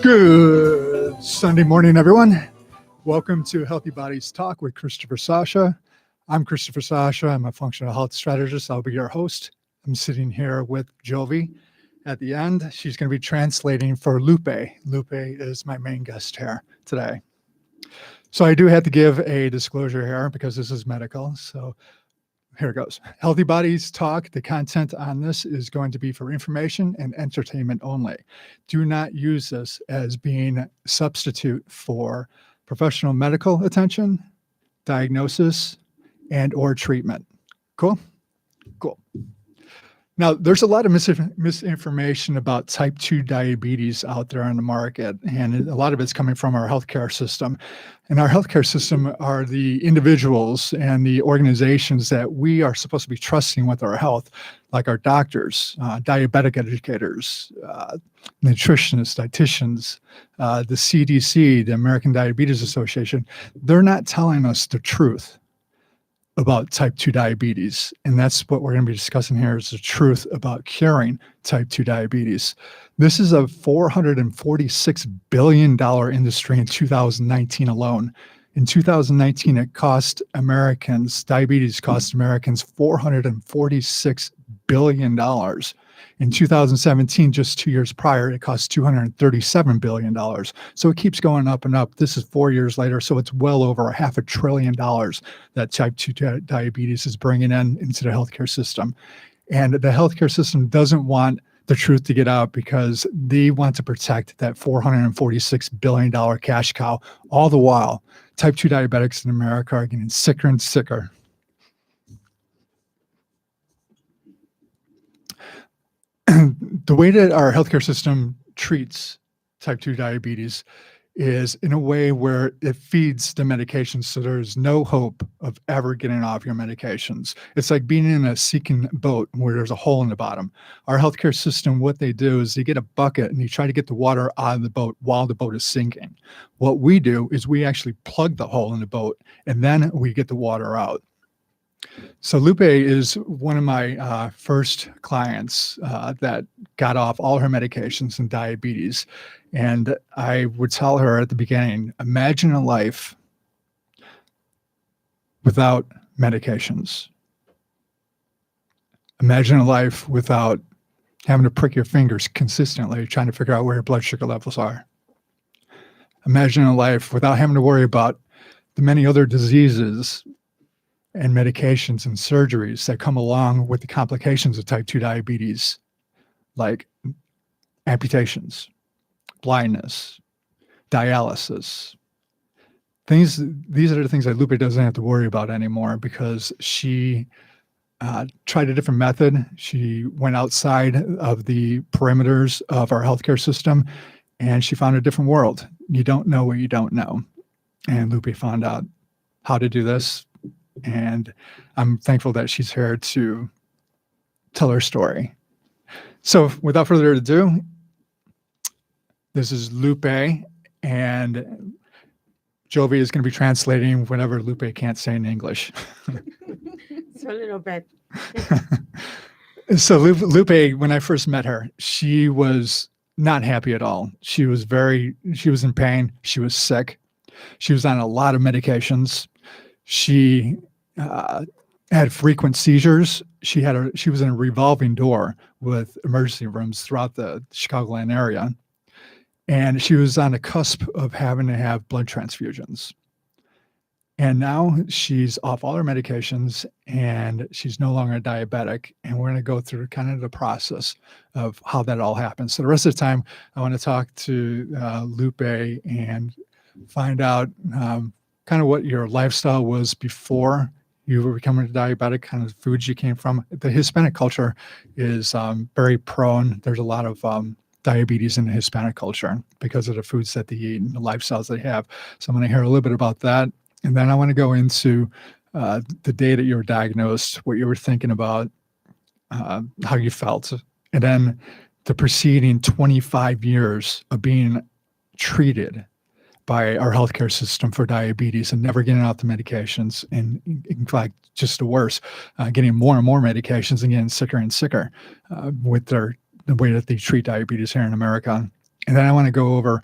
Good Sunday morning, everyone. Welcome to Healthy Bodies Talk with Christopher Sasha. I'm Christopher Sasha. I'm a functional health strategist. I'll be your host. I'm sitting here with Jovi at the end. She's going to be translating for Lupe. Lupe is my main guest here today. So I do have to give a disclosure here because this is medical. So here it goes. Healthy Bodies Talk. The content on this is going to be for information and entertainment only. Do not use this as being a substitute for professional medical attention, diagnosis, and or treatment. Cool? Cool. Now, there's a lot of misinformation about type 2 diabetes out there on the market, and a lot of it's coming from our healthcare system. And our healthcare system are the individuals and the organizations that we are supposed to be trusting with our health, like our doctors, diabetic educators, nutritionists, dietitians, the CDC, the American Diabetes Association. They're not telling us the truth about type 2 diabetes. And that's what we're going to be discussing here is the truth about curing type 2 diabetes. This is a $446 billion industry in 2019 alone. In 2019, diabetes cost Americans $446 billion. In 2017, just 2 years prior, it cost $237 billion. So it keeps going up and up. This is 4 years later, so it's well over $500 billion that type 2 diabetes is bringing into the healthcare system. And the healthcare system doesn't want the truth to get out because they want to protect that $446 billion cash cow. All the while, type 2 diabetics in America are getting sicker and sicker. The way that our healthcare system treats type 2 diabetes is in a way where it feeds the medications, so there's no hope of ever getting off your medications. It's like being in a sinking boat where there's a hole in the bottom. Our healthcare system, what they do is they get a bucket and they try to get the water out of the boat while the boat is sinking. What we do is we actually plug the hole in the boat and then we get the water out. So Lupe is one of my first clients that got off all her medications and diabetes. And I would tell her at the beginning, imagine a life without medications. Imagine a life without having to prick your fingers consistently trying to figure out where your blood sugar levels are. Imagine a life without having to worry about the many other diseases and medications and surgeries that come along with the complications of type 2 diabetes, like amputations, blindness, dialysis. These are the things that Lupe doesn't have to worry about anymore because she tried a different method. She went outside of the perimeters of our healthcare system and she found a different world. You don't know what you don't know. And Lupe found out how to do this. And I'm thankful that she's here to tell her story. So without further ado, this is Lupe, and Jovi is going to be translating whatever Lupe can't say in English. So a little bit. So Lupe, when I first met her, she was not happy at all. She was in pain. She was sick. She was on a lot of medications. She had frequent seizures. She was in a revolving door with emergency rooms throughout the Chicagoland area. And she was on the cusp of having to have blood transfusions. And now she's off all her medications and she's no longer diabetic. And we're going to go through kind of the process of how that all happens. So the rest of the time, I want to talk to Lupe and find out kind of what your lifestyle was before you were becoming a diabetic, kind of foods you came from. The Hispanic culture is very prone. There's a lot of diabetes in the Hispanic culture because of the foods that they eat and the lifestyles they have. So I'm going to hear a little bit about that. And then I want to go into the day that you were diagnosed, what you were thinking about, how you felt, and then the preceding 25 years of being treated by our healthcare system for diabetes and never getting out the medications. And in fact, just the worse, getting more and more medications and getting sicker and sicker with the way that they treat diabetes here in America. And then I want to go over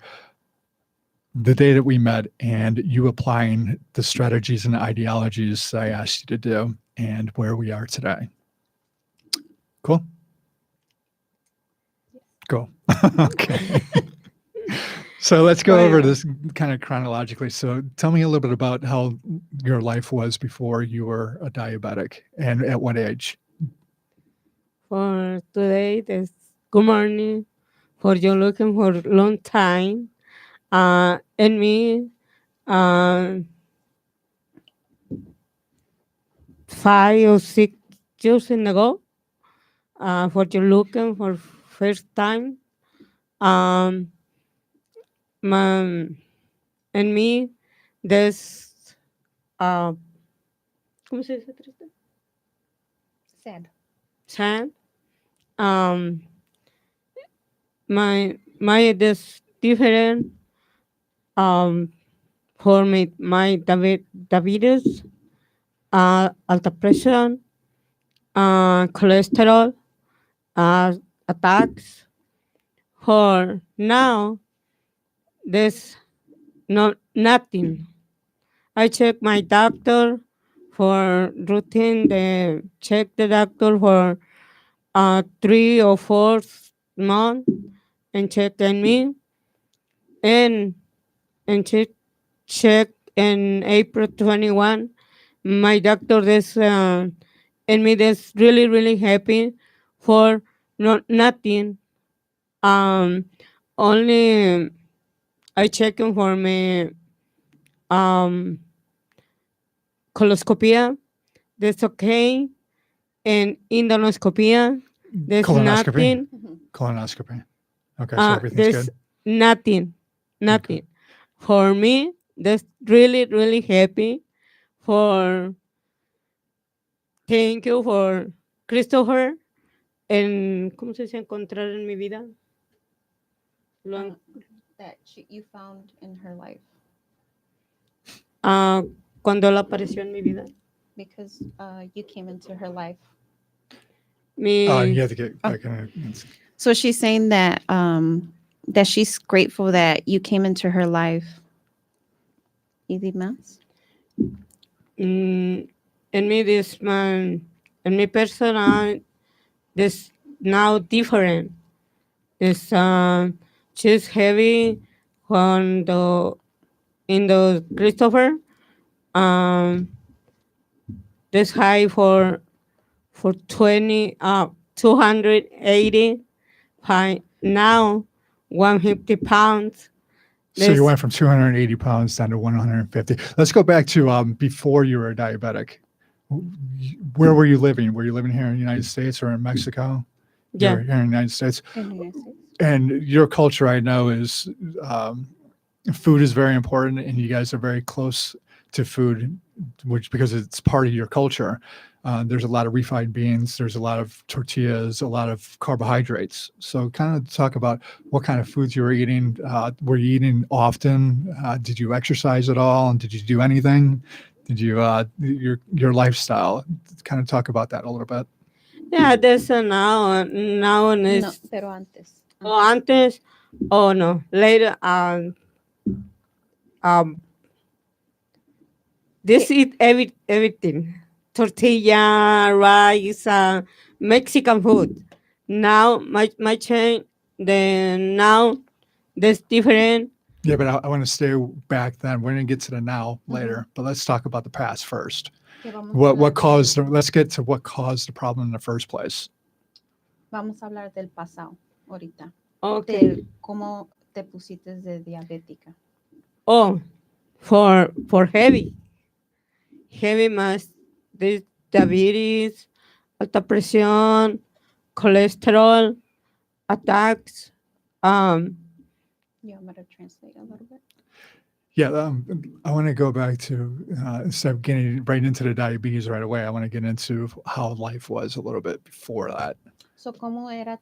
the day that we met and you applying the strategies and ideologies that I asked you to do and where we are today. Cool? Cool. Okay. So let's go over this kind of chronologically. So tell me a little bit about how your life was before you were a diabetic and at what age? For today, this good morning. For you looking for a long time. And me, 5 or 6 years ago. For you looking for first time. Um, my, and me, this, ¿cómo se dice triste? Sad. Sad. Um, my this different for my diabetes, alta pressure, cholesterol, attacks. For now, there's nothing. I check my doctor for routine. They check the doctor for 3 or 4 months and check on me and check in April 21. My doctor is and me is really really happy for nothing. Um, only I checking for me um coloscopia. That's okay. And endoscopia. There's Colonoscopy? nothing. Colonoscopy. Okay, so everything's There's good. nothing. For me, that's really really happy for thank you for Christopher en ¿cómo se dice encontrar en mi vida? That you found in her life Cuando él apareció en mi vida. because you came into her life. You have to get back in it. So she's saying that that she's grateful that you came into her life. ¿Y di más? En mi this man, en mi persona, this now different. This she's heavy cuando in the Christopher. This high for 280 now 150 pounds. So you went from 280 pounds down to 150. Let's go back to before you were a diabetic. Where were you living? Were you living here in the United States or in Mexico? You Yeah. were here in the United States. In the United States. And your culture, I know, is food is very important, and you guys are very close to food, which because it's part of your culture. There's a lot of refined beans. There's a lot of tortillas, a lot of carbohydrates. So kind of talk about what kind of foods you were eating. Were you eating often? Did you exercise at all? And did you do anything? Did you, your lifestyle, kind of talk about that a little bit. Yeah, there's a now is No, pero antes. antes no later this eat everything tortilla rice Mexican food. Now my change then now there's different. Yeah, but I want to stay back then. We're going to get to the now later, but let's talk about the past first. What caused, let's get to what caused the problem in the first place. Vamos a hablar del pasado ahorita. Okay. De cómo te pusiste de diabética. For heavy más de diabetes, alta presión, cholesterol, attacks. You want me to translate a little bit? Yeah, I want to go back to instead of getting right into the diabetes right away, I want to get into how life was a little bit before that. So, ¿cómo era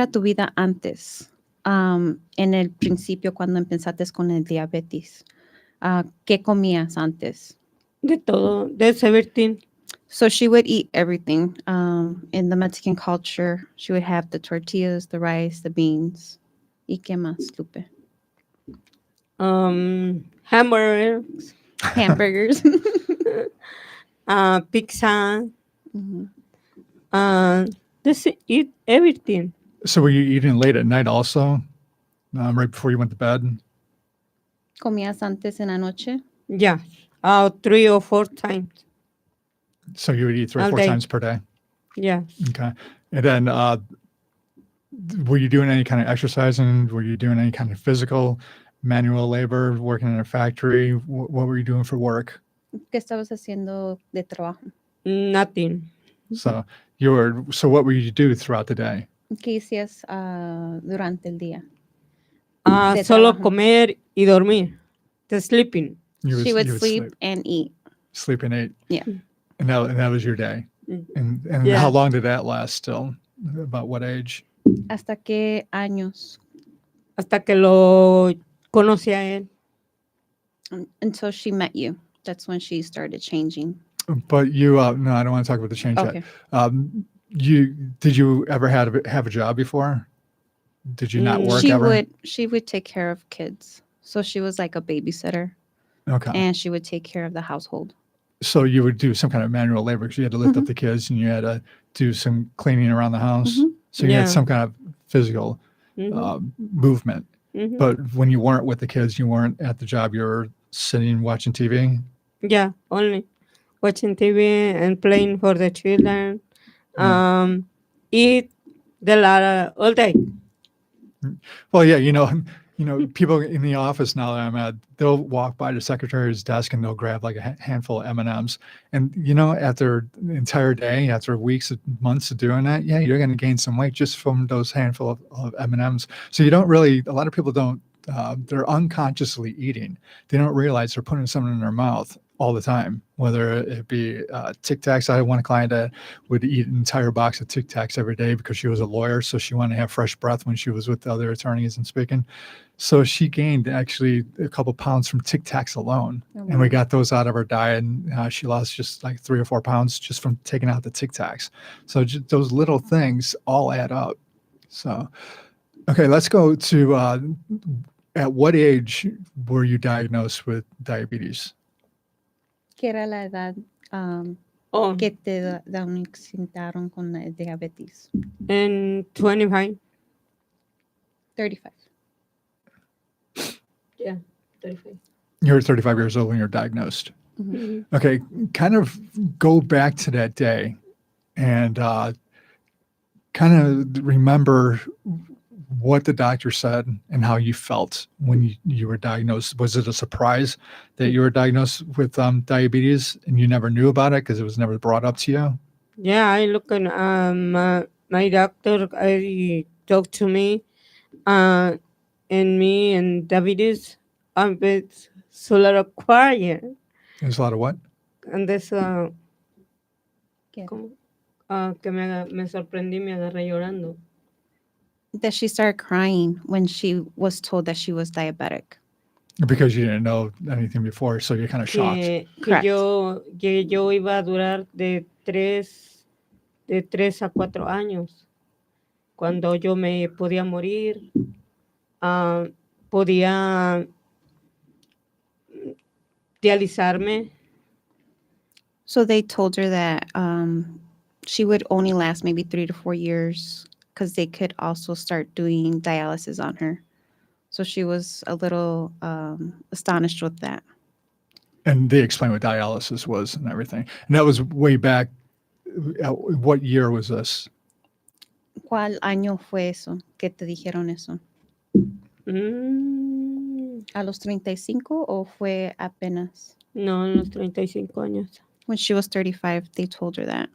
tu vida antes? En el principio, cuando empezaste con el diabetes, ¿qué comías antes? De todo, there's everything. So she would eat everything. In the Mexican culture, she would have the tortillas, the rice, the beans. ¿Y qué más, Lupe? Hamburgers, Hamburgers. pizza, Ujú. just eat everything. So were you eating late at night also, right before you went to bed? ¿Comías antes en la noche? Yeah, 3 or 4 times. So you would eat 3 or All 4 day. times per day? Yeah. Okay. And then were you doing any kind of exercising? Were you doing any kind of physical, manual labor, working in a factory? What were you doing for work? ¿Qué estabas haciendo de trabajo? Nothing. So what would you do throughout the day? ¿Qué hacías durante el día? De Solo trabajo. comer y dormir. The sleeping. She would sleep and eat. Sleep and eat. Yeah. And that was your day. Mm. And Yeah. how long did that last still? About what age? ¿Hasta qué años? Hasta que lo conocí a él. Until she met you. That's when she started changing. But you, no, I don't want to talk about the change Okay. yet. Did you ever have a job before? Did you not work She ever? she would take care of kids. So she was like a babysitter. Okay. And she would take care of the household. So you would do some kind of manual labor because you had to lift up the kids and you had to do some cleaning around the house. Mhm. So you Yeah. had some kind of physical movement. Mhm. But when you weren't with the kids, you weren't at the job, you were sitting watching TV. Yeah, only watching TV and playing for the children. Eat the lot all day. Well, yeah, people in the office now that I'm at, they'll walk by the secretary's desk and they'll grab like a handful of M&Ms. And, after the entire day, after weeks, months of doing that, yeah, you're going to gain some weight just from those handful of M&Ms. So a lot of people don't, they're unconsciously eating. They don't realize they're putting something in their mouth all the time, whether it be Tic Tacs. I had one client that would eat an entire box of Tic Tacs every day because she was a lawyer, so she wanted to have fresh breath when she was with the other attorneys and speaking. So she gained actually a couple pounds from Tic Tacs alone, and we got those out of her diet, and she lost just like 3 or 4 pounds just from taking out the Tic Tacs. So just those little things all add up. So, okay, let's go to at what age were you diagnosed with diabetes? ¿Qué era la edad que te diagnosticaron con la diabetes? And 25. 35. Yeah, 35. You were 35 years old when you were diagnosed. Mm-hmm. Okay, kind of go back to that day and kind of remember what the doctor said and how you felt when you were diagnosed. Was it a surprise that you were diagnosed with diabetes and you never knew about it because it was never brought up to you? Yeah, I look at my doctor. I talked to me, and me and diabetes. It's a lot of quiet, There's a lot of what? and this ¿Qué? que me sorprendí, me agarré llorando. That she started crying when she was told that she was diabetic. Because you didn't know anything before, so you're kind of shocked. Que Correct. yo iba a durar de 3 a 4 años. Cuando yo me podía morir, podía dializarme. So they told her that she would only last maybe 3 to 4 years because they could also start doing dialysis on her. So she was a little astonished with that. And they explained what dialysis was and everything. And that was way back. What year was this? ¿Cuál año fue eso que te dijeron eso? ¿A los 35 o fue apenas? No, en los 35 años. When she was 35, they told her that.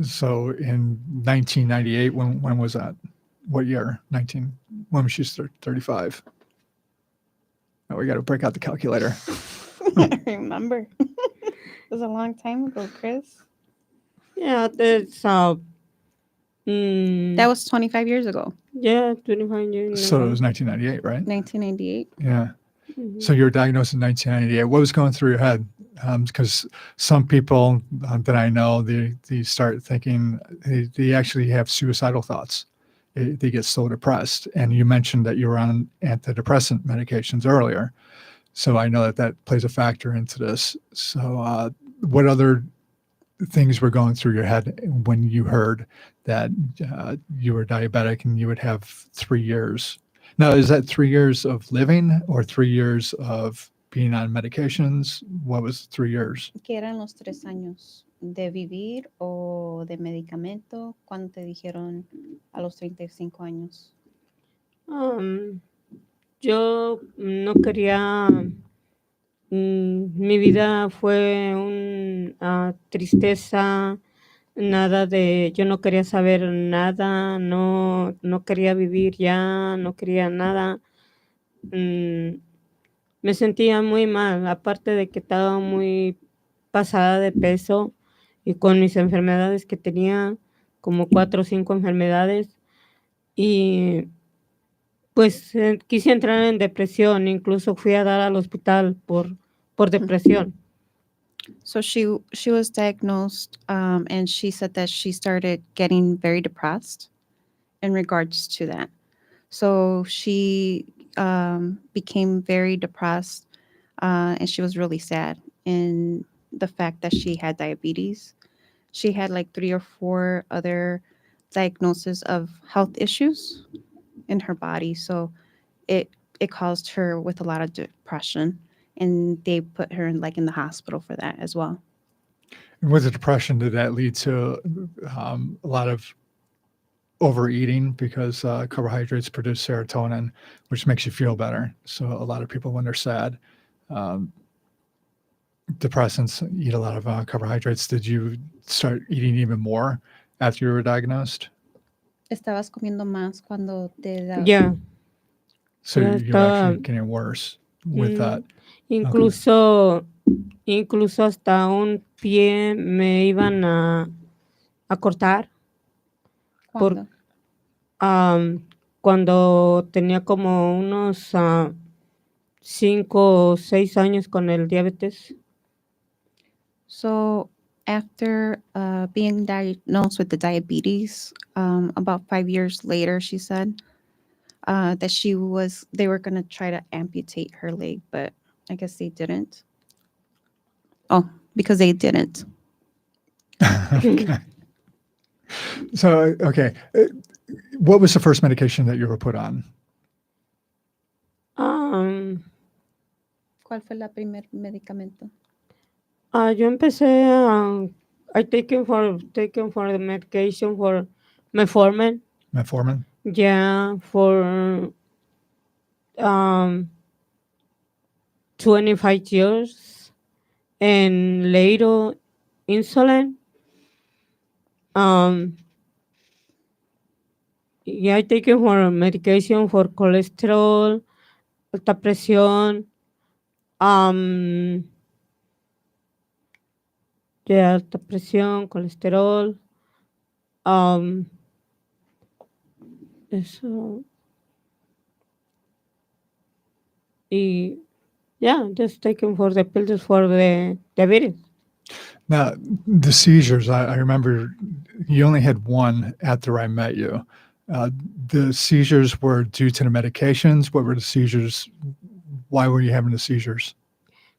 So in 1998, when was that? What year? When was she 35? Oh, we got to break out the calculator. I remember. It was a long time ago, Chris. Yeah, that's That was 25 years ago. yeah, 25 years. So it was 1998, right? 1998. Yeah. Mhm. So you were diagnosed in 1998. What was going through your head? Because some people that I know, they start thinking they actually have suicidal thoughts. they get so depressed. And you mentioned that you were on antidepressant medications earlier. So I know that that plays a factor into this. So what other things were going through your head when you heard that you were diabetic and you would have 3 years? Now, is that 3 years of living or 3 years of being on medications? What was 3 years? ¿Qué eran los 3 años? ¿De vivir o de medicamento? ¿Cuándo te dijeron a los 35 años? Yo no quería, mi vida fue una tristeza, nada de, yo no quería saber nada, no quería vivir ya, no quería nada. Me sentía muy mal, aparte de que estaba muy pasada de peso y con mis enfermedades que tenía, como 4 o 5 enfermedades, y pues quise entrar en depresión, incluso fui a dar al hospital por depresión. So she was diagnosed, and she said that she started getting very depressed in regards to that. So she became very depressed, and she was really sad in the fact that she had diabetes. She had like 3 or 4 other diagnoses of health issues in her body. So it caused her with a lot of depression, and they put her in the hospital for that as well. And with the depression, did that lead to a lot of overeating? Because carbohydrates produce serotonin, which makes you feel better. So a lot of people, when they're sad, depressants eat a lot of carbohydrates. Did you start eating even more after you were diagnosed? ¿Estabas comiendo más cuando te da? Ya. So Ya you're actually estaba, getting worse with that. incluso hasta un pie me iban a cortar ¿Cuándo? cuando tenía como unos 5 o 6 años con el diabetes. So after being diagnosed with the diabetes, about 5 years later, she said that they were going to try to amputate her leg, but I guess they didn't. Oh, because they didn't. Okay. So, okay. What was the first medication that you were put on? ¿Cuál fue el primer medicamento? Yo empecé I taken for the medication for metformin. Metformin? Yeah, for 25 years, and later insulin. Yeah, I taken for medication for cholesterol, alta presión, yeah, alta presión, colesterol, eso, y yeah, just taken for the pills for the diabetes. Now, the seizures, I remember you only had one after I met you. The seizures were due to the medications. What were the seizures? Why were you having the seizures?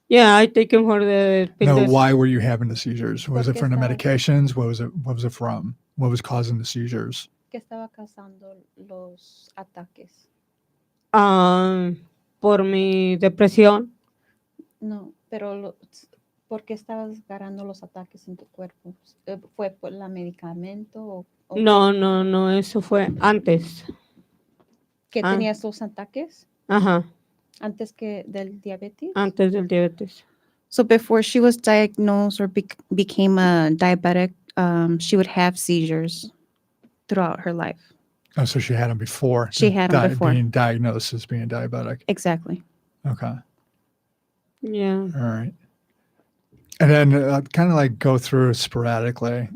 Yeah, I taken for the No, pills. why were you having the seizures? Was it Porque from the estaba- medications? What was it from? What was causing the seizures? ¿Qué estaba causando los ataques? Por mi depresión. No, pero ¿por qué estabas agarrando los ataques en tu cuerpo? ¿Fue por el medicamento o No, eso fue antes. que Ah. tenías los ataques Ajá, antes que del diabetes? antes del diabetes. So before she was diagnosed or became a diabetic, she would have seizures throughout her life. Oh, so she had them before. She had 'em before. Being diagnosed as being diabetic. Exactly. Okay. Yeah. All right. And then kind of like go through sporadically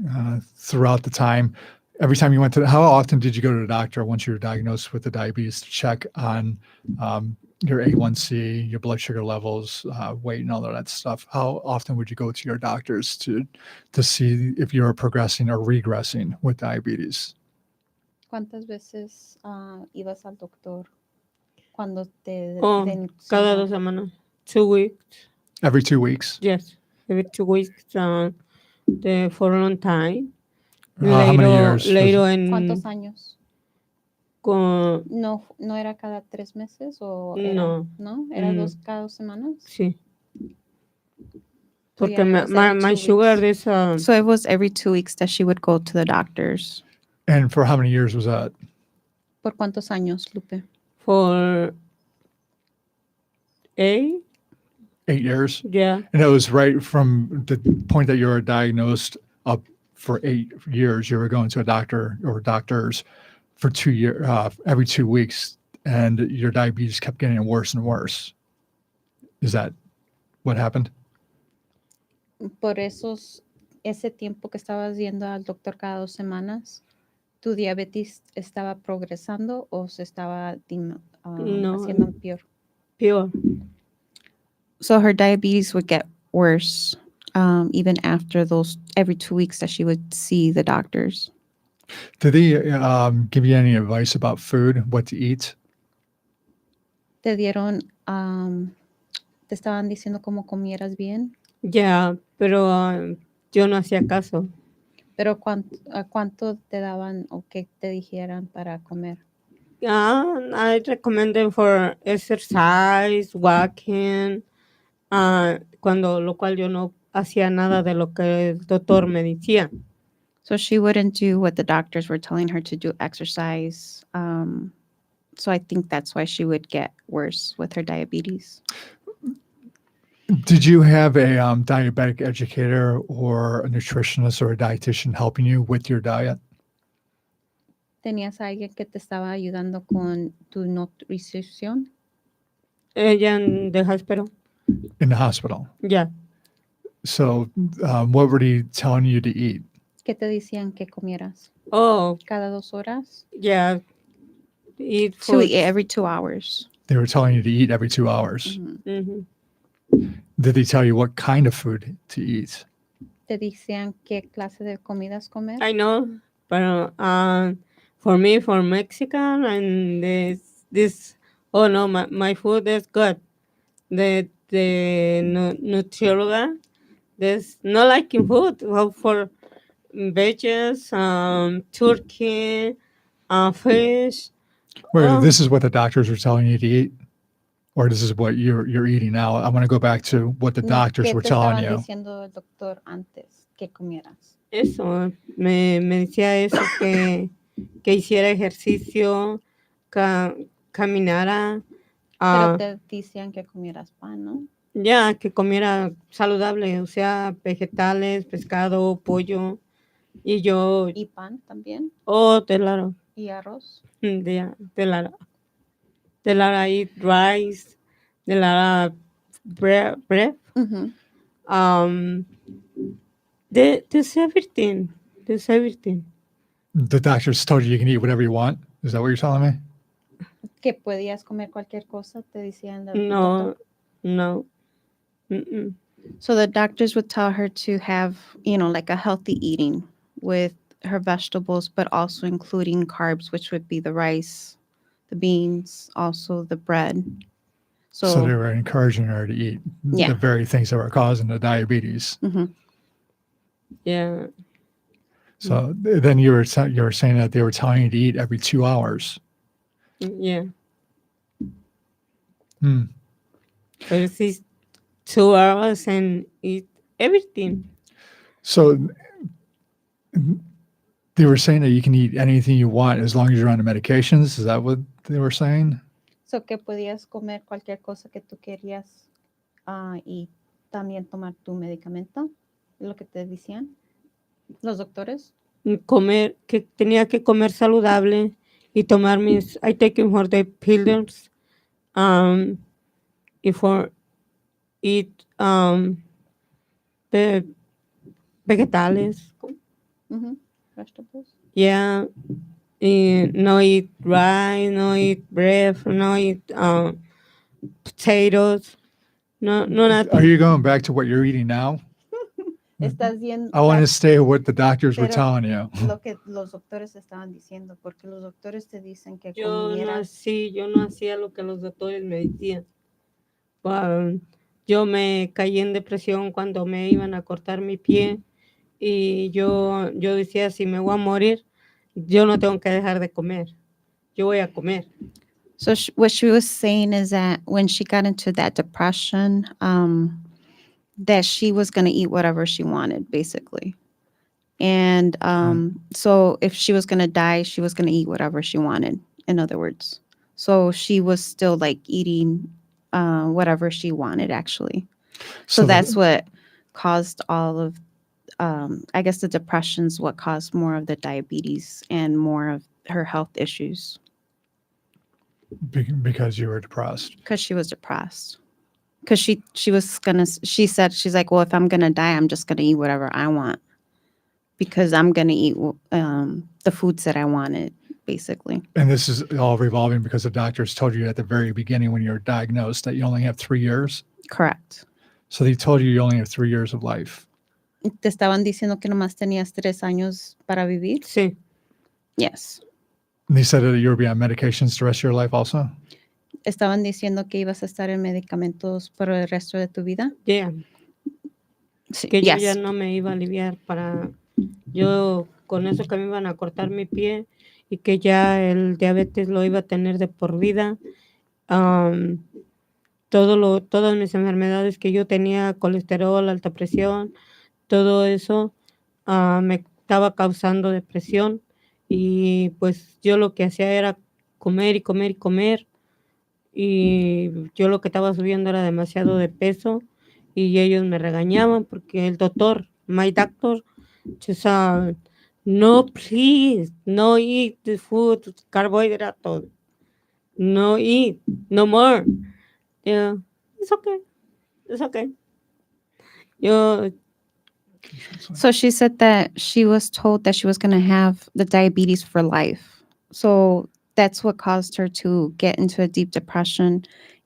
throughout the time. Every time you went to, how often did you go to the doctor once you were diagnosed with the diabetes to check on your A1C, your blood sugar levels, weight, and all of that stuff? How often would you go to your doctors to see if you were progressing or regressing with diabetes? ¿Cuántas veces ibas al doctor cuando te Oh, den cada 2 síntomas? semanas. 2 weeks. Every 2 weeks? Yes. Every 2 weeks for a long time. How many years? Later en ¿Cuántos años? con ¿No era cada 3 meses o era? no, ¿No? ¿Era Mm. cada 2 semanas? sí. So, Porque yeah, it was every my 2 sugar weeks. is So it was every 2 weeks that she would go to the doctors. And for how many years was that? ¿Por cuántos años, Lupe? for 8. 8 years? Yeah. And it was right from the point that you were diagnosed up for 8 years, you were going to a doctor or doctors for 2 years, every 2 weeks, and your diabetes kept getting worse and worse. Is that what happened? Por ese tiempo que estabas yendo al doctor cada 2 semanas, ¿tu diabetes estaba progresando o se estaba No. haciendo peor? Pure. So her diabetes would get worse even after those every 2 weeks that she would see the doctors. Did they give you any advice about food, what to eat? Te dieron, te estaban diciendo cómo comieras bien, Yeah, pero yo no hacía caso. pero ¿cuánto te daban o qué te dijeran para comer? I recommend them for exercise, walking, lo cual yo no hacía nada de lo que el doctor me decía. So she wouldn't do what the doctors were telling her to do, exercise. So I think that's why she would get worse with her diabetes. Did you have a diabetic educator or a nutritionist or a dietitian helping you with your diet? ¿Tenías a alguien que te estaba ayudando con tu nutrición? Ella en the hospital. In the hospital? Yeah. So what were they telling you to eat? ¿Qué te decían que comieras? Oh, ¿Cada 2 horas? yeah. Eat food. Every 2 hours. They were telling you to eat every 2 hours. Mm-hmm. Did they tell you what kind of food to eat? ¿Te decían qué clase de comidas comer? I know, but for me, for Mexican, and this oh no, my food is good. The nutrióloga, there's not liking food. Well, for veggies, turkey, fish. Wait, Oh. this is what the doctors were telling you to eat? Or this is what you're eating now? I want to go back to what the doctors were telling you. ¿Qué te estaban diciendo el doctor antes que comieras? Eso, me decía eso, que hiciera ejercicio, caminara. Pero te decían que comieras pan, ¿no? Ya, que comiera saludable, o sea, vegetales, pescado, pollo. Y yo... ¿Y pan también? Oh, claro. ¿Y arroz? Claro. Eat rice, bread. Mm-hmm. There's everything. There's everything. The doctors told you can eat whatever you want? Is that what you're telling me? ¿Que podías comer cualquier cosa? Te decían. No. Mm-mm. So the doctors would tell her to have, like a healthy eating with her vegetables, but also including carbs, which would be the rice, the beans, also the bread. So they were encouraging her to eat the very things that were causing the diabetes. Mm-hmm. Yeah. So then you were saying that they were telling you to eat every 2 hours. Yeah. Hmm. But it's 2 hours and eat everything. So they were saying that you can eat anything you want as long as you're on the medications. Is that what they were saying? So que podías comer cualquier cosa que tú querías y también tomar tu medicamento, lo que te decían los doctores. Que tenía que comer saludable y tomar I take it for the pills, y for eat vegetales. Mm-hmm. Vegetables. Yeah. No eat rice, no eat bread, no eat potatoes. No, nothing. Are you going back to what you're eating now? Estás viendo. I want to stay with what the doctors were Pero telling you. lo que los doctores estaban diciendo, porque los doctores te dicen que Yo comieras. no hacía lo que los doctores me decían. Yo me caí en depresión cuando me iban a cortar mi pie y yo decía, si me voy a morir, yo no tengo que dejar de comer, yo voy a comer. So what she was saying is that when she got into that depression, that she was going to eat whatever she wanted, basically. And so if she was going to die, she was going to eat whatever she wanted, in other words. So she was still like eating whatever she wanted, actually. So that's what caused all of, I guess the depression's what caused more of the diabetes and more of her health issues. Because you were depressed. Because she was depressed. Because she said, she's like, well, if I'm going to die, I'm just going to eat whatever I want. Because I'm going to eat the foods that I wanted, basically. And this is all revolving because the doctors told you at the very beginning when you were diagnosed that you only have 3 years? Correct. So they told you only have 3 years of life? ¿Te estaban diciendo que nomás tenías 3 años para vivir? Sí. Yes. And they said that you would be on medications the rest of your life also? ¿Estaban diciendo que ibas a estar en medicamentos por el resto de tu vida? Yeah. Sí. Que yo Yes. ya no me iba a aliviar yo con eso que me iban a cortar mi pie y que ya el diabetes lo iba a tener de por vida. Todas mis enfermedades que yo tenía, colesterol, alta presión, todo eso me estaba causando depresión y pues yo lo que hacía era comer y comer y comer y yo lo que estaba subiendo era demasiado de peso y ellos me regañaban porque el doctor, my doctor, just no, please, no eat the food, carbohydrates, no eat, no more. Yeah, it's okay. So she said that she was told that she was going to have the diabetes for life. So that's what caused her to get into a deep depression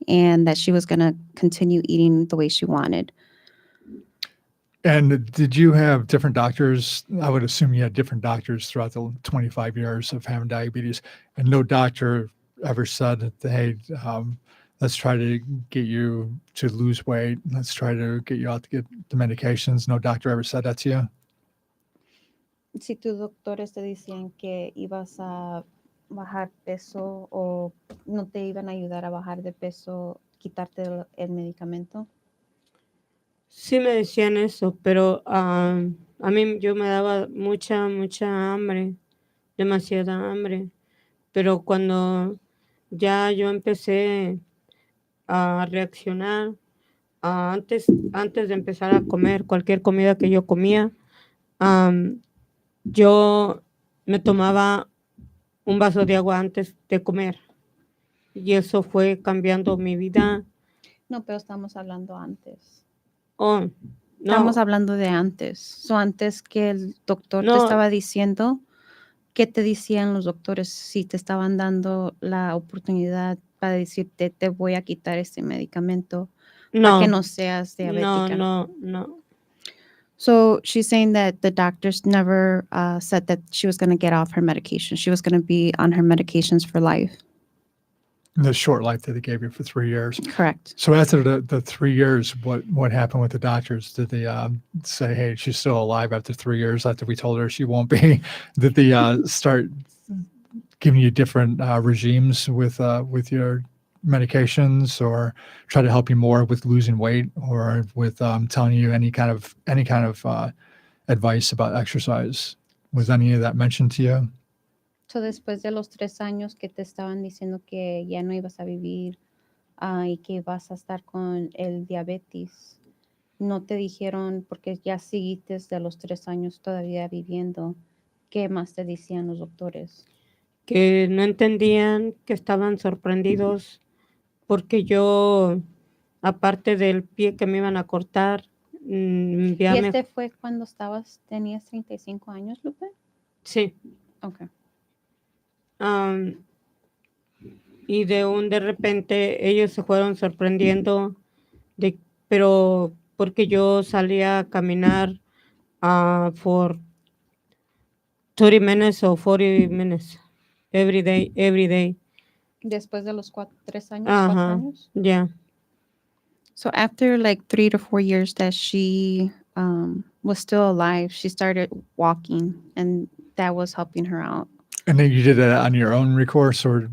and that she was going to continue eating the way she wanted. And did you have different doctors? I would assume you had different doctors throughout the 25 years of having diabetes, and no doctor ever said, hey, let's try to get you to lose weight. Let's try to get you out to get the medications. No doctor ever said that to you? Si tus doctores te decían que ibas a bajar peso o no te iban a ayudar a bajar de peso, quitarte el medicamento. Sí me decían eso, pero a mí yo me daba mucha hambre, demasiada hambre. Pero cuando ya yo empecé a reaccionar, antes de empezar a comer cualquier comida que yo comía, yo me tomaba un vaso de agua antes de comer. Y eso fue cambiando mi vida. No, pero estamos hablando antes. Oh, no. Estamos hablando de antes. So, antes que el doctor te No. estaba diciendo, ¿qué te decían los doctores si te estaban dando la oportunidad para decirte, te voy a quitar este medicamento para que no seas diabética? No. So she's saying that the doctors never said that she was going to get off her medication. She was going to be on her medications for life. The short life that they gave you for 3 years. Correct. So after the 3 years, what happened with the doctors? Did they say, hey, she's still alive after 3 years after we told her she won't be? Did they start giving you different regimes with your medications, or try to help you more with losing weight, or with telling you any kind of advice about exercise? Was any of that mentioned to you? So después de los 3 años que te estaban diciendo que ya no ibas a vivir y que vas a estar con el diabetes, no te dijeron, porque ya seguiste de los 3 años todavía viviendo, ¿qué más te decían los doctores? Que no entendían, que estaban sorprendidos porque yo, aparte del pie que me iban a cortar, ¿Y este fue cuando tenías 35 años, Lupe? Sí. Okay. Y de repente ellos se fueron sorprendiendo, pero porque yo salía a caminar for 30 minutes or 40 minutes every day. Después de los 4 años. Yeah. So after like 3 to 4 years that she was still alive, she started walking, and that was helping her out. And then you did that on your own recourse or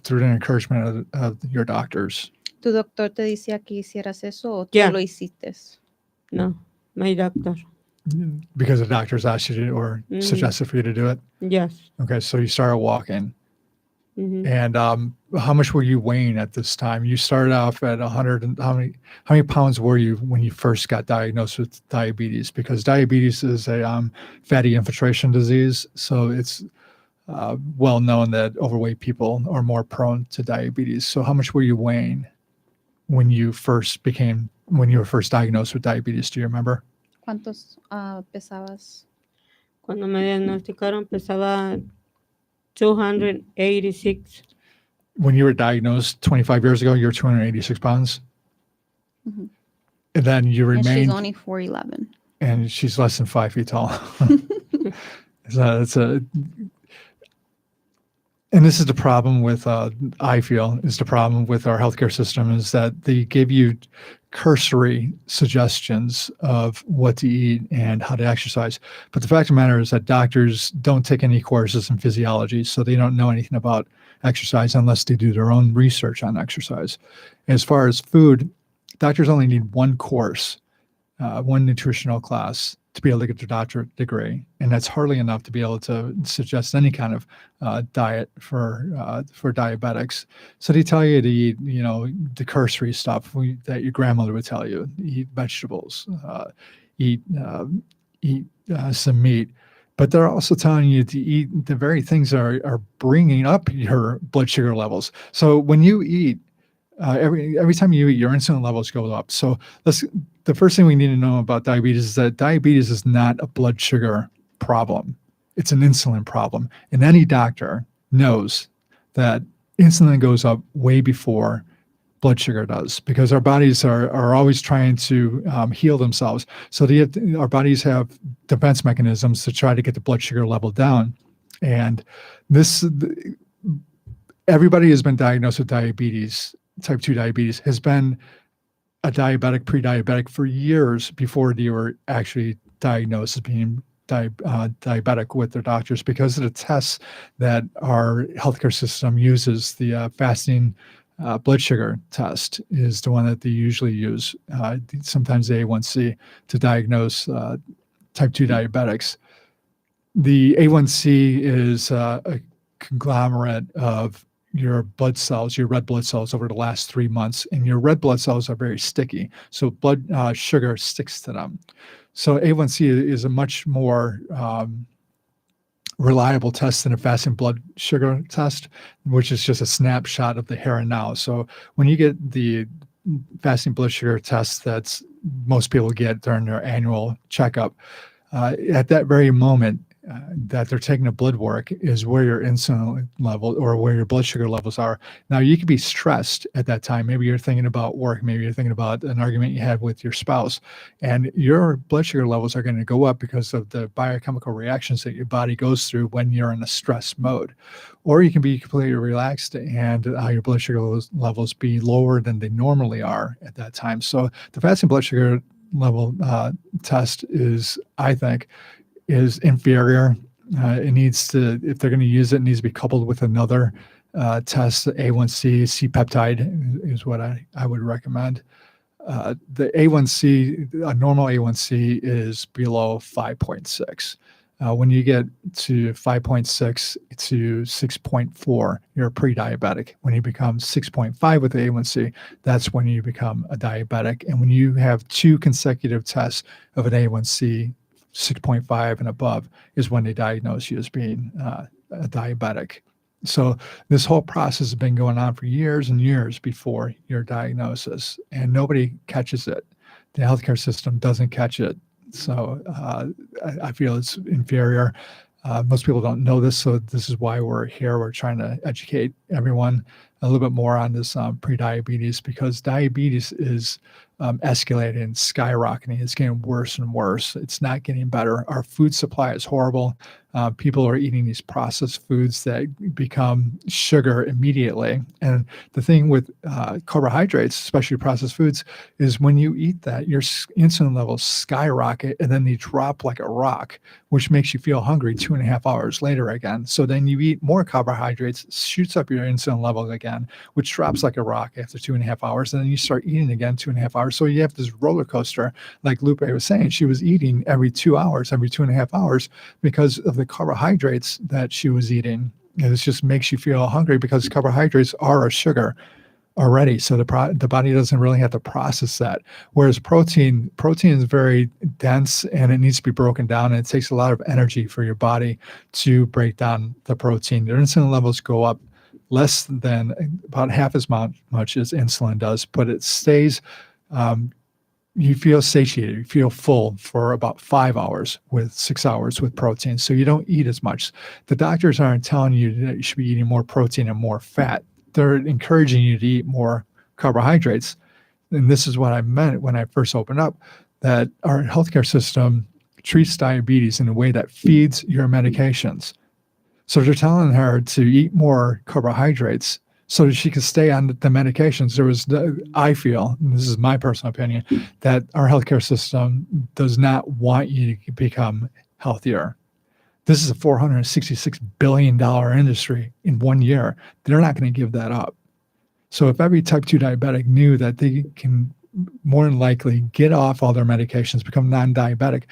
through the encouragement of your doctors? ¿Tu doctor te decía que hicieras eso o tú Yeah. lo hiciste? No, my doctor. Because the doctors asked you to or suggested for you to do it? Yes. Okay, so you started walking. Mhm. And how much were you weighing at this time? You started off at 100. And how many pounds were you when you first got diagnosed with diabetes? Because diabetes is a fatty infiltration disease, so it's well known that overweight people are more prone to diabetes. So how much were you weighing when you were first diagnosed with diabetes? Do you remember? ¿Cuántos pesabas? Cuando me diagnosticaron pesaba 286. When you were diagnosed 25 years ago, you were 286 pounds. Mhm. And then you And remained. she's only 4'11". And she's less than 5 feet tall. And this is the problem with, I feel, is the problem with our healthcare system is that they give you cursory suggestions of what to eat and how to exercise. But the fact of the matter is that doctors don't take any courses in physiology, so they don't know anything about exercise unless they do their own research on exercise. As far as food, doctors only need one course, one nutritional class to be able to get their doctorate degree, and that's hardly enough to be able to suggest any kind of diet for diabetics. So they tell you to eat, the cursory stuff that your grandmother would tell you: eat vegetables, eat some meat. But they're also telling you to eat the very things that are bringing up your blood sugar levels. So when you eat, every time you eat, your insulin levels go up. So the first thing we need to know about diabetes is that diabetes is not a blood sugar problem. It's an insulin problem. And any doctor knows that insulin goes up way before blood sugar does, because our bodies are always trying to heal themselves. So our bodies have defense mechanisms to try to get the blood sugar level down. And everybody has been diagnosed with diabetes, type 2 diabetes, has been a diabetic, pre-diabetic for years before they were actually diagnosed as being diabetic with their doctors, because of the tests that our healthcare system uses. The fasting blood sugar test is the one that they usually use, sometimes the A1C, to diagnose type 2 diabetics. The A1C is a conglomerate of your blood cells, your red blood cells over the last 3 months, and your red blood cells are very sticky. So blood sugar sticks to them. So A1C is a much more reliable test than a fasting blood sugar test, which is just a snapshot of the here and now. So when you get the fasting blood sugar test that's most people get during their annual checkup, at that very moment, that they're taking a blood work is where your insulin level or where your blood sugar levels are. Now, you could be stressed at that time. Maybe you're thinking about work. Maybe you're thinking about an argument you had with your spouse, and your blood sugar levels are going to go up because of the biochemical reactions that your body goes through when you're in a stress mode. Or you can be completely relaxed and your blood sugar levels be lower than they normally are at that time. So the fasting blood sugar level test is, I think, is inferior. It needs to, if they're going to use it, it needs to be coupled with another test. A1C, C-peptide is what I would recommend. The A1C, a normal A1C is below 5.6. When you get to 5.6 to 6.4, you're a pre-diabetic. When you become 6.5 with the A1C, that's when you become a diabetic. And when you have 2 consecutive tests of an A1C 6.5 and above is when they diagnose you as being a diabetic. So this whole process has been going on for years and years before your diagnosis, and nobody catches it. The healthcare system doesn't catch it. So I feel it's inferior. Most people don't know this, so this is why we're here. We're trying to educate everyone. a little bit more on this pre-diabetes, because diabetes is escalating, skyrocketing. It's getting worse and worse. It's not getting better. Our food supply is horrible. People are eating these processed foods that become sugar immediately. And the thing with carbohydrates, especially processed foods, is when you eat that, your insulin levels skyrocket and then they drop like a rock, which makes you feel hungry 2.5 hours later again. So then you eat more carbohydrates, shoots up your insulin level again, which drops like a rock after 2.5 hours. And then you start eating again 2.5 hours. So you have this roller coaster, like Lupe was saying. She was eating every 2 hours, every 2.5 hours, because of the carbohydrates that she was eating. It just makes you feel hungry because carbohydrates are a sugar already. So the body doesn't really have to process that. Whereas protein is very dense and it needs to be broken down. And it takes a lot of energy for your body to break down the protein. Your insulin levels go up less than about half as much as insulin does, but it stays, you feel satiated, you feel full for about 5 hours with 6 hours with protein. So you don't eat as much. The doctors aren't telling you that you should be eating more protein and more fat. They're encouraging you to eat more carbohydrates. And this is what I meant when I first opened up, that our healthcare system treats diabetes in a way that feeds your medications. So they're telling her to eat more carbohydrates so that she can stay on the medications. I feel, and this is my personal opinion, that our healthcare system does not want you to become healthier. This is a $466 billion industry in 1 year. They're not going to give that up. So if every type 2 diabetic knew that they can more than likely get off all their medications, become non-diabetic,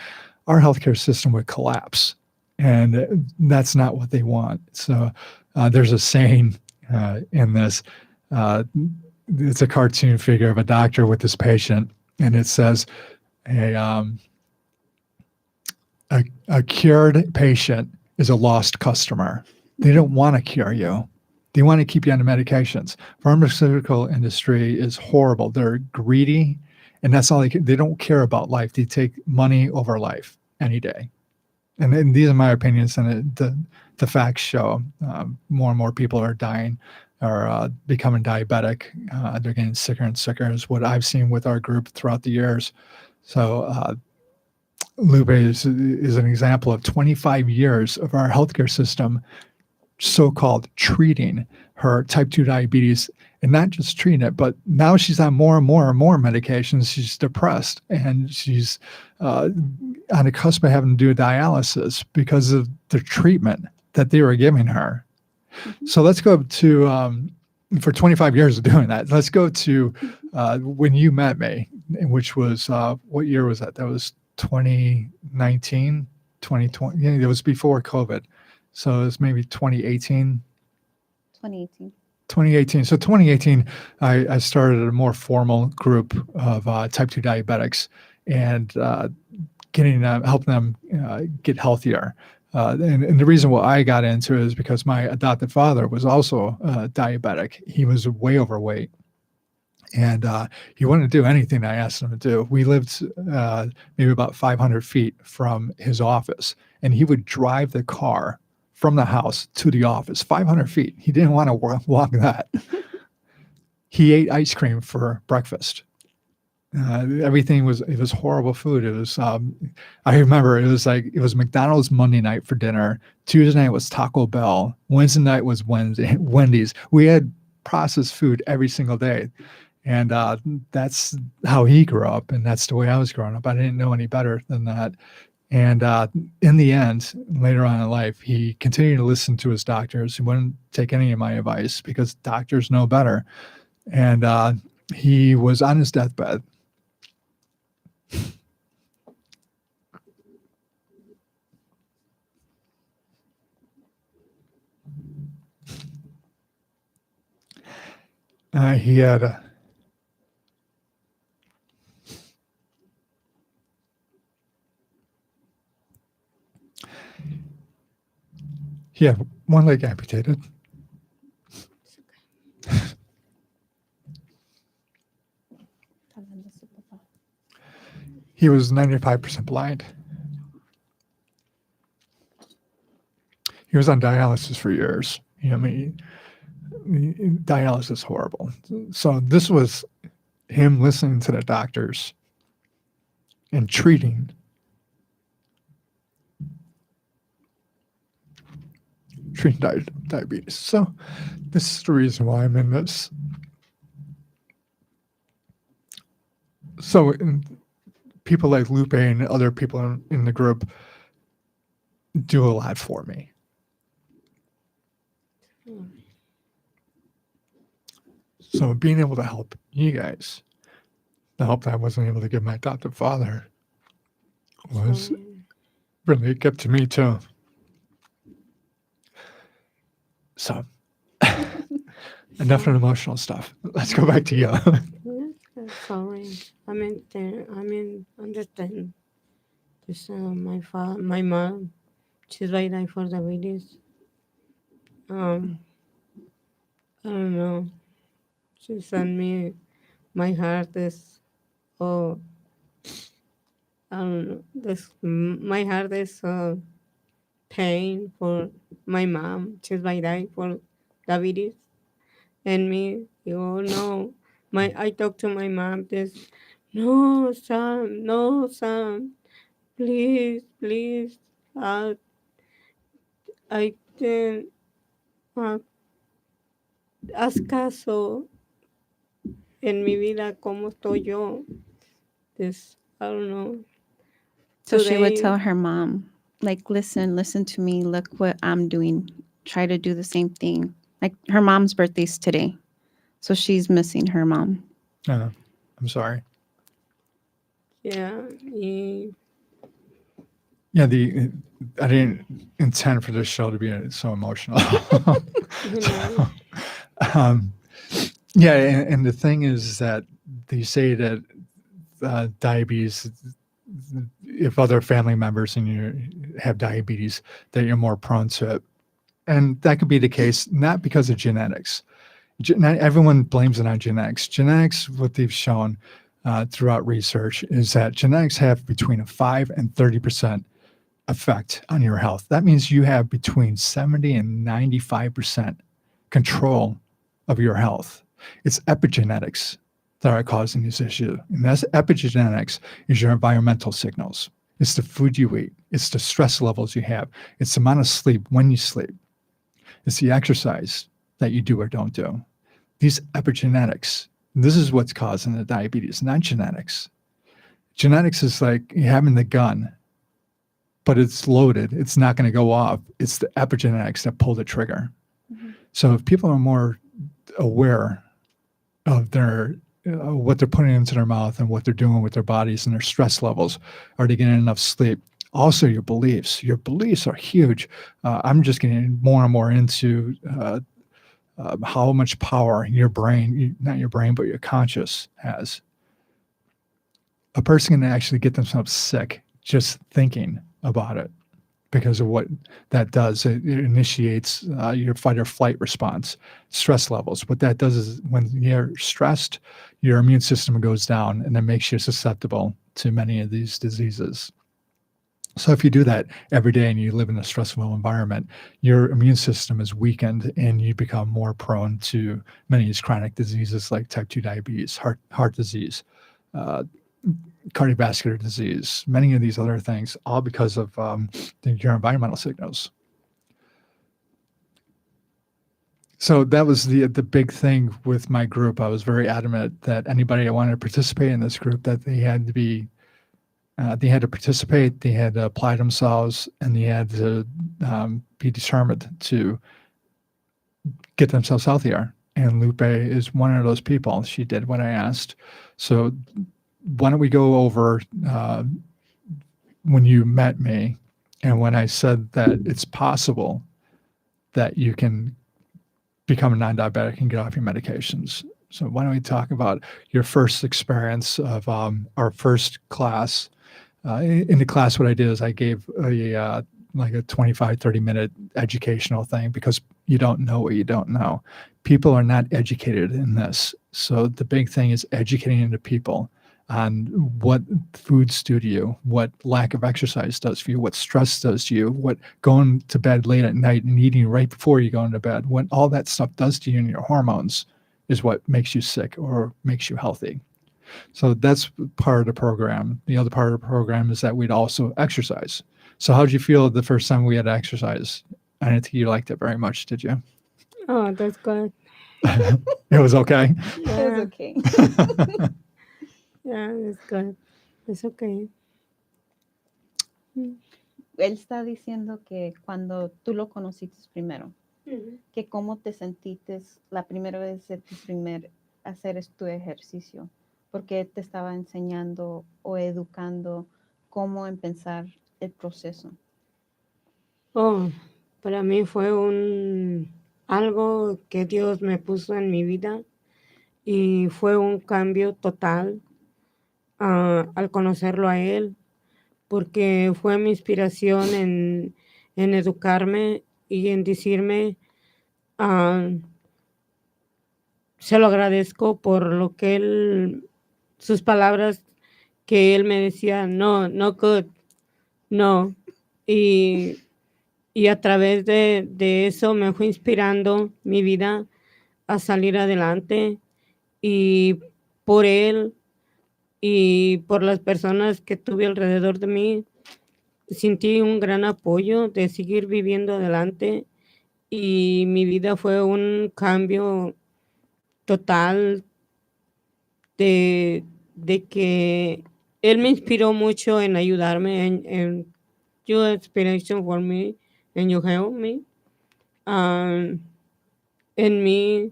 our healthcare system would collapse. And that's not what they want. So there's a saying in this. It's a cartoon figure of a doctor with this patient, and it says, a cured patient is a lost customer. They don't want to cure you. They want to keep you on the medications. Pharmaceutical industry is horrible. They're greedy, and that's all they don't care about life. They take money over life any day. And these are my opinions, and the facts show more and more people are dying or becoming diabetic. They're getting sicker and sicker, is what I've seen with our group throughout the years. So Lupe is an example of 25 years of our healthcare system so-called treating her type 2 diabetes, and not just treating it, but now she's on more and more and more medications. She's depressed, and she's on the cusp of having to do dialysis because of the treatment that they were giving her. So let's go to, for 25 years of doing that, let's go to when you met me, which was, what year was that? That was 2019, 2020. Yeah, it was before COVID. So it was maybe 2018. 2018. So 2018, I started a more formal group of type 2 diabetics and helping them get healthier. And the reason why I got into it is because my adopted father was also diabetic. He was way overweight. And he wouldn't do anything I asked him to do. We lived maybe about 500 feet from his office, and he would drive the car from the house to the office, 500 feet. He didn't want to walk that. He ate ice cream for breakfast. Everything was horrible food. It was, I remember it was McDonald's Monday night for dinner. Tuesday night was Taco Bell. Wednesday night was Wendy's. We had processed food every single day. And that's how he grew up. And that's the way I was growing up. I didn't know any better than that. And in the end, later on in life, he continued to listen to his doctors. He wouldn't take any of my advice because doctors know better. And he was on his deathbed. He had one leg amputated. He was 95% blind. He was on dialysis for years. dialysis is horrible. So this was him listening to the doctors and treating diabetes. So this is the reason why I'm in this. So people like Lupe and other people in the group do a lot for me. So being able to help you guys, the help that I wasn't able to give my adoptive father, was really a gift to me too. So enough of emotional stuff. Let's go back to you. Sorry, I mean, understand. This my mom, she's right for diabetes. I don't know. She sent me. My heart is. Oh, I don't know. My heart is pain for my mom. She's right for diabetes, and me. You know, I talked to my mom. This. No, Sam, please. Uh, I can uh, haz caso en mi vida, cómo estoy yo. This, I don't know. So she would Today, tell her mom, like, listen to me. Look what I'm doing. Try to do the same thing. Like her mom's birthday's today. So she's missing her mom. I'm sorry. yeah, Yeah, I didn't intend for this show to be so emotional. you know, Yeah, and the thing is that they say that diabetes, if other family members and you have diabetes, that you're more prone to it. And that could be the case, not because of genetics. Not everyone blames it on genetics. Genetics, what they've shown throughout research, is that genetics have between a 5 and 30% effect on your health. That means you have between 70 and 95% control of your health. It's epigenetics that are causing this issue. And that's epigenetics is your environmental signals. It's the food you eat. It's the stress levels you have. It's the amount of sleep when you sleep. It's the exercise that you do or don't do. These epigenetics, this is what's causing the diabetes, not genetics. Genetics is like having the gun, but it's loaded. It's not going to go off. It's the epigenetics that pull the trigger. Mm-hmm. So if people are more aware of their what they're putting into their mouth and what they're doing with their bodies and their stress levels, are they getting enough sleep? Also, your beliefs. Your beliefs are huge. I'm just getting more and more into how much power your brain, not your brain, but your conscious has. A person can actually get themselves sick just thinking about it because of what that does. It initiates your fight or flight response, stress levels. What that does is when you're stressed, your immune system goes down and that makes you susceptible to many of these diseases. So if you do that every day and you live in a stressful environment, your immune system is weakened and you become more prone to many of these chronic diseases like type 2 diabetes, heart disease, cardiovascular disease, many of these other things, all because of your environmental signals. So that was the big thing with my group. I was very adamant that anybody that wanted to participate in this group, that they had to participate, they had to apply themselves, and they had to be determined to get themselves healthier. And Lupe is one of those people. She did what I asked. So why don't we go over when you met me and when I said that it's possible that you can become a non-diabetic and get off your medications. So why don't we talk about your first experience of our first class. In the class, what I did is I gave a 25, 30-minute educational thing because you don't know what you don't know. People are not educated in this. So the big thing is educating the people on what foods do to you, what lack of exercise does for you, what stress does to you, what going to bed late at night and eating right before you go into bed, what all that stuff does to you and your hormones is what makes you sick or makes you healthy. So that's part of the program. The other part of the program is that we'd also exercise. So how did you feel the first time we had exercise? I didn't think you liked it very much, did you? Oh, that's good. It was okay. It was Yeah, okay. yeah, it's good. It's okay. Mm. Él está diciendo que cuando tú lo conociste primero, que cómo te sentiste la primera vez de tu primer hacer tu ejercicio, porque te estaba enseñando o educando cómo empezar el proceso. Oh, para mí fue algo que Dios me puso en mi vida y fue un cambio total al conocerlo a Él, porque fue mi inspiración en educarme y en decirme, ah, se lo agradezco por lo que Él, sus palabras que Él me decía, no, no good, no. Y a través de eso me fue inspirando mi vida a salir adelante y por Él y por las personas que tuve alrededor de mí, sentí un gran apoyo de seguir viviendo adelante y mi vida fue un cambio total de que Él me inspiró mucho en ayudarme, en your inspiration for me, and you help me. En mí,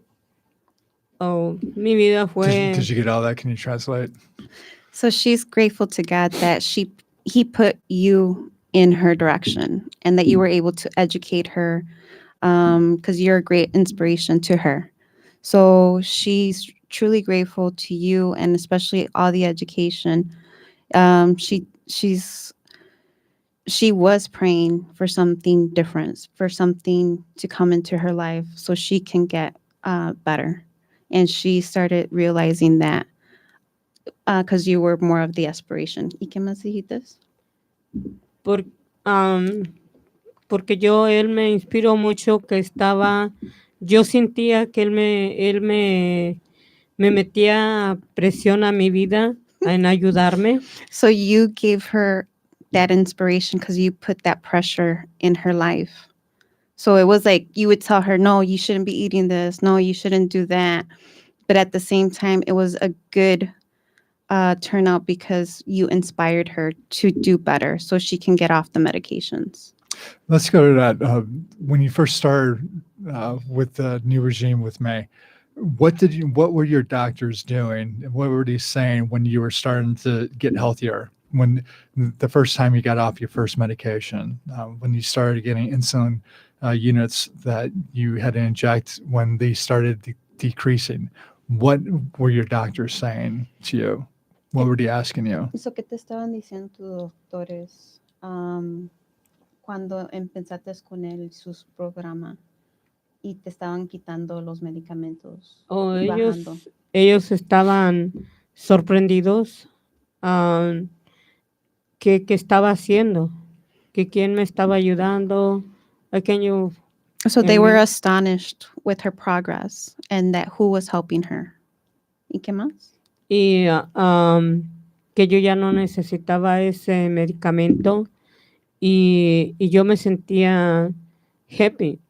mi vida Did fue, you get all that? Can you translate? So she's grateful to God that he put you in her direction and that you were able to educate her because you're a great inspiration to her. So she's truly grateful to you and especially all the education. She was praying for something different, for something to come into her life so she can get better. And she started realizing that because you were more of the aspiration. ¿Y qué más dijiste? por, porque Él me inspiró mucho que yo sentía que Él me metía presión a mi vida en ayudarme. So you gave her that inspiration because you put that pressure in her life. So it was like you would tell her, no, you shouldn't be eating this. No, you shouldn't do that. But at the same time, it was a good turnout because you inspired her to do better so she can get off the medications. Let's go to that. When you first started with the new regime with May, what were your doctors doing? What were they saying when you were starting to get healthier? When the first time you got off your first medication, when you started getting insulin units that you had to inject, when they started decreasing, what were your doctors saying to you? What were they asking you? Eso que te estaban diciendo tus doctores cuando empezaste con sus programas y te estaban quitando los medicamentos y bajando. Ellos estaban sorprendidos que estaba haciendo, que quién me estaba ayudando. So they were astonished with her progress and that who was helping her. ¿Y qué más? Y que yo ya no necesitaba ese medicamento y yo me sentía happy.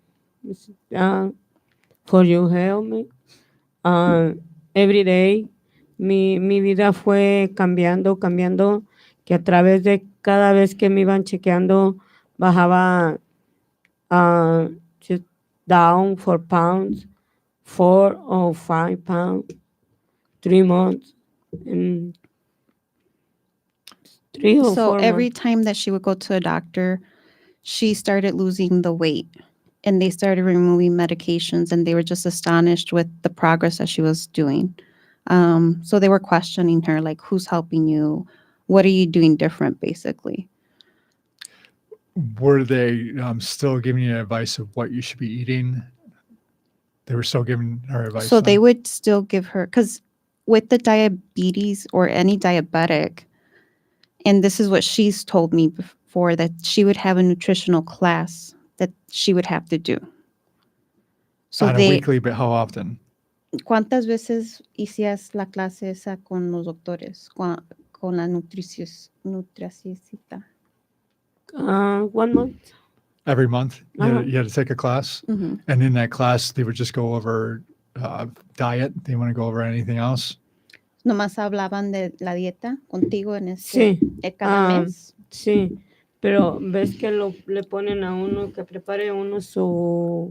For you help me. Every day mi vida fue cambiando, que a través de cada vez que me iban chequeando bajaba just down 4 pounds, 4 or 5 pounds, 3 months, and 3 or 4 So every months. time that she would go to a doctor, she started losing the weight and they started removing medications and they were just astonished with the progress that she was doing. So they were questioning her, like, who's helping you? What are you doing different, basically? Were they still giving you advice of what you should be eating? They were still giving her advice. So they would still give her, because with the diabetes or any diabetic, and this is what she's told me before, that she would have a nutritional class that she would have to do. So On a weekly, but how often? ¿cuántas veces hacías la clase esa con los doctores, con la nutricionista? 1 month. Every month Uh-huh. you had to take a class, Ujú. and in that class they would just go over diet. They want to go over anything else? Nomás hablaban de la dieta contigo en Sí. cada mes. Sí, pero ves que le ponen a uno que prepare uno su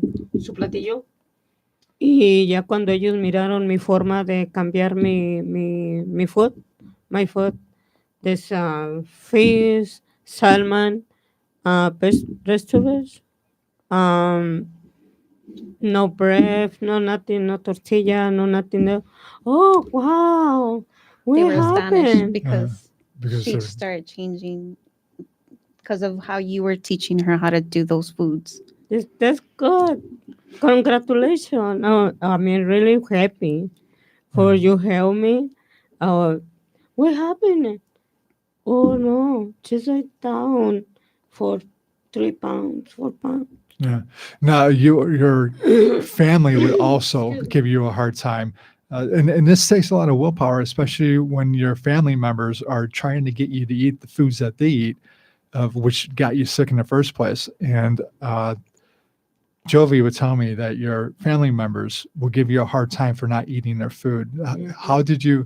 platillo, y ya cuando ellos miraron mi forma de cambiar mi food, my food, there's fish, salmon, vegetables, no bread, no nothing, no tortilla, no nothing. Oh, wow. They What were astonished happened? because she they're- started changing because of how you were teaching her how to do those foods. That's good. Congratulations. No, I mean, really happy for you help me. What happened? Oh, no. She's like down for 3 pounds, 4 pounds. Yeah. Now your family would also give you a hard time. And this takes a lot of willpower, especially when your family members are trying to get you to eat the foods that they eat, of which got you sick in the first place. And Jovi would tell me that your family members will give you a hard time for not eating their food. How did you,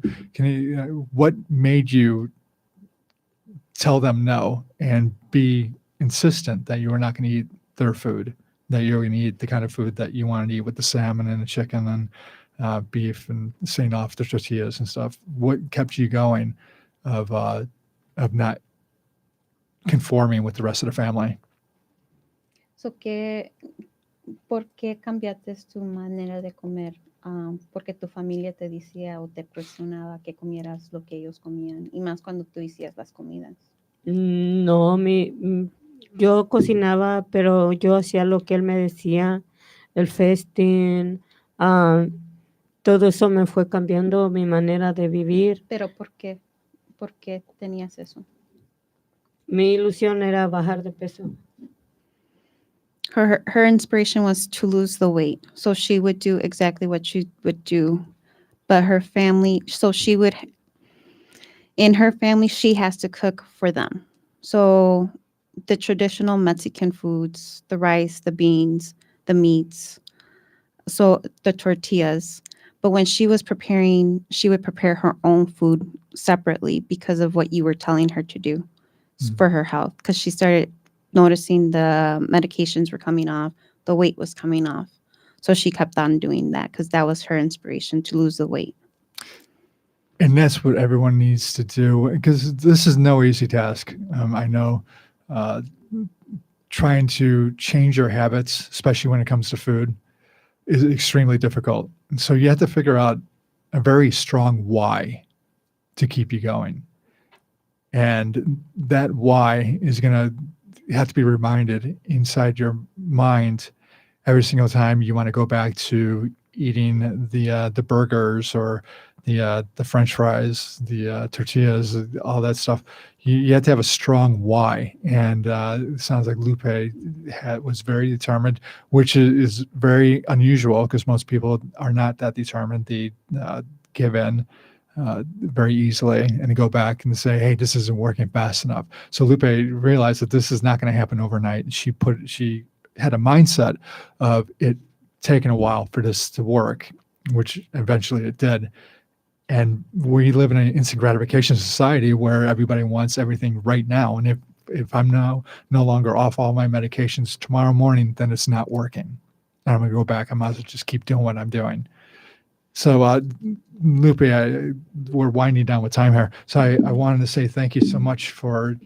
what made you tell them no and be insistent that you were not going to eat their food, that you're going to eat the kind of food that you wanted to eat with the salmon and the chicken and beef and saying off the tortillas and stuff? What kept you going of not conforming with the rest of the family? So, ¿por qué cambiaste tu manera de comer? Porque tu familia te decía o te presionaba que comieras lo que ellos comían, y más cuando tú hacías las comidas. No, yo cocinaba, pero yo hacía lo que él me decía, el festín, todo eso me fue cambiando mi manera de vivir. Pero ¿por qué? ¿Por qué tenías eso? Mi ilusión era bajar de peso. Her inspiration was to lose the weight. So she would do exactly what she would do. But her family, in her family, she has to cook for them. So the traditional Mexican foods, the rice, the beans, the meats, so the tortillas. But when she was preparing, she would prepare her own food separately because of what you were telling her to do for her health. Because she started noticing the medications were coming off, the weight was coming off. So she kept on doing that because that was her inspiration to lose the weight. And that's what everyone needs to do, because this is no easy task. I know trying to change your habits, especially when it comes to food, is extremely difficult. And so you have to figure out a very strong why to keep you going. And that why is going to have to be reminded inside your mind every single time you want to go back to eating the burgers or the French fries, the tortillas, all that stuff. You have to have a strong why. And it sounds like Lupe was very determined, which is very unusual because most people are not that determined. They give in very easily and go back and say, hey, this isn't working fast enough. So Lupe realized that this is not going to happen overnight. She had a mindset of it taking a while for this to work, which eventually it did. And we live in an instant gratification society where everybody wants everything right now. And if I'm now no longer off all my medications tomorrow morning, then it's not working. And I'm going to go back. I might as well just keep doing what I'm doing. So, Lupe, we're winding down with time here. So I wanted to say thank you so much for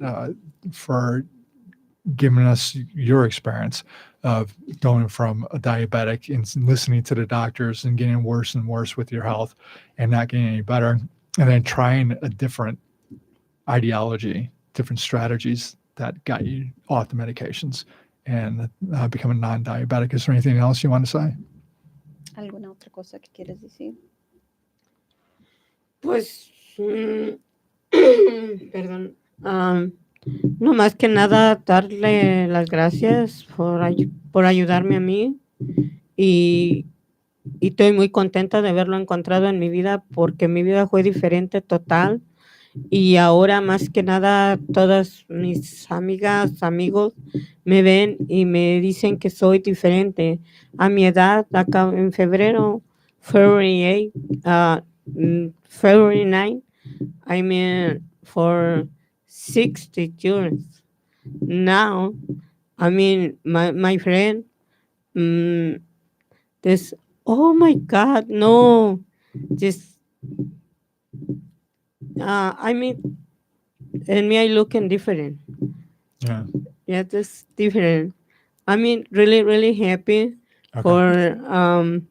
giving us your experience of going from a diabetic and listening to the doctors and getting worse and worse with your health and not getting any better, and then trying a different ideology, different strategies that got you off the medications and becoming non-diabetic. Is there anything else you want to say? ¿Alguna otra cosa que quieres decir? Pues, perdón. No más que nada darle las gracias por ayudarme a mí y, y estoy muy contenta de haberlo encontrado en mi vida porque mi vida fue diferente total y ahora más que nada todas mis amigas, amigos me ven y me dicen que soy diferente. A mi edad, acá en febrero, February 8, February 9, I mean for 60 years. Now, I mean, my friend, mm, this, oh my God, no, just, I mean, and me, I looking different. Yeah. Yeah, that's different. I mean, really, really happy Okay. for,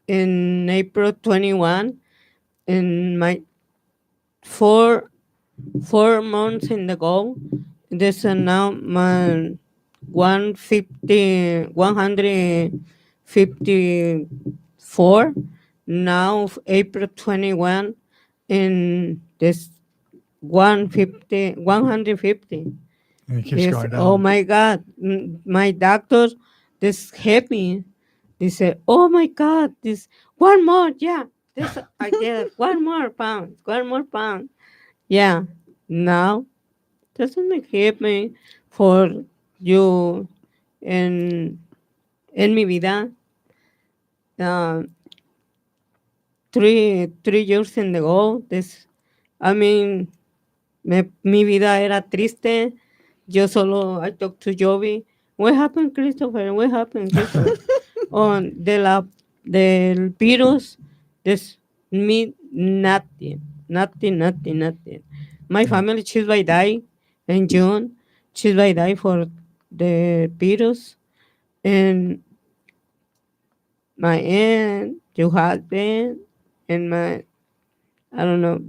in April 21, in my 4 months in the goal, this now my 154 now April 21 in this 150. And it keeps Yes, going down. oh my God, my doctor this happy. They said, oh my God, this one more, yeah, this I did 1 more pound. Yeah, now doesn't make happy for you en mi vida. Uh, three years in the go. This, I mean, mi vida era triste. Yo solo, I talked to Jovi. What happened, Christopher? What happened, Christopher? Del virus, this me nothing. My family, she's by die in June. She's by die for the virus. And my aunt, your husband, and my, I don't know,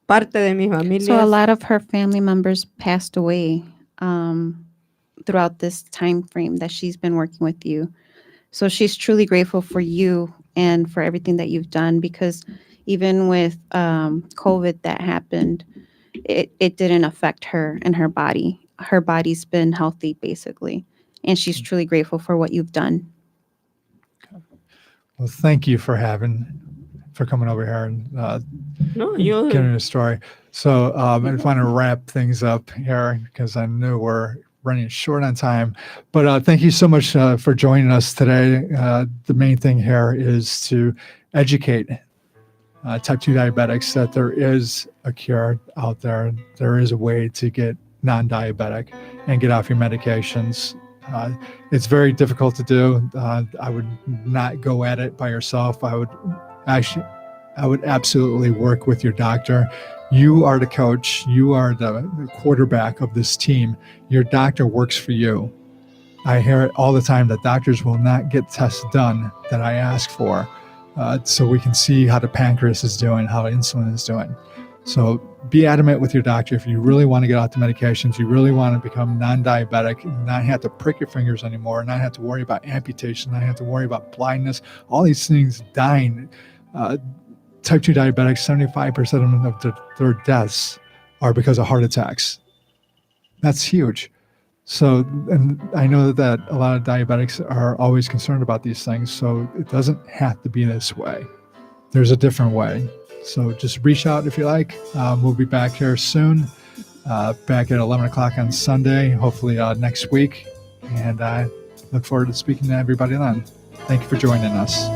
parte de mi familia. So a lot of her family members passed away throughout this time frame that she's been working with you. So she's truly grateful for you and for everything that you've done, because even with COVID that happened, it didn't affect her and her body. Her body's been healthy, basically. And she's truly grateful for what you've done. Well, thank you for coming over here and No, you. giving a story. So I just want to wrap things up here because I know we're running short on time. But thank you so much for joining us today. The main thing here is to educate type 2 diabetics that there is a cure out there. There is a way to get non-diabetic and get off your medications. It's very difficult to do. I would not go at it by yourself. I would absolutely work with your doctor. You are the coach. You are the quarterback of this team. Your doctor works for you. I hear it all the time that doctors will not get tests done that I ask for, so we can see how the pancreas is doing, how insulin is doing. So be adamant with your doctor. If you really want to get off the medications, you really want to become non-diabetic, not have to prick your fingers anymore, not have to worry about amputation, not have to worry about blindness, all these things, dying. Type 2 diabetics, 75% of their deaths are because of heart attacks. That's huge. So, and I know that a lot of diabetics are always concerned about these things, so it doesn't have to be this way. There's a different way. So just reach out if you like. We'll be back here soon, back at 11 o'clock on Sunday, hopefully next week. And I look forward to speaking to everybody then. Thank you for joining us.